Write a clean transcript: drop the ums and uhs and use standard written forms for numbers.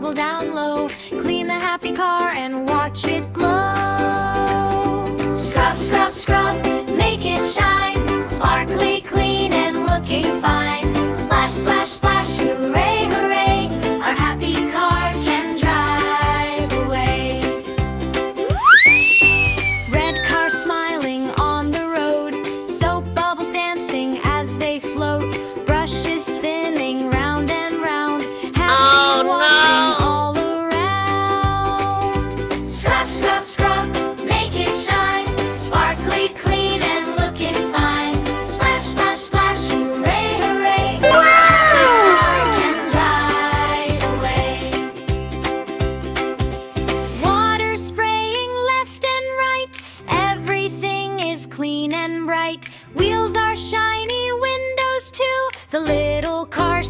bubble down low. Clean the happy car and watch it glow. Scrub, scrub, scrub, make it shine. Sparkly, clean, and looking fine. Splash, splash, splash, hooray, hooray. Our happy car can drive away. Red car smiling on the road. Soap bubbles dancing as they float. Brushes spinning round and round. Happy washing all around. Scrub, scrub, scrub, make it shine. Sparkly, clean, and looking fine. Splash, splash, splash, hooray, hooray. Wow! Our car can drive away. Water spraying left and right. Everything is clean and bright. Wheels are shiny, windows too. The little car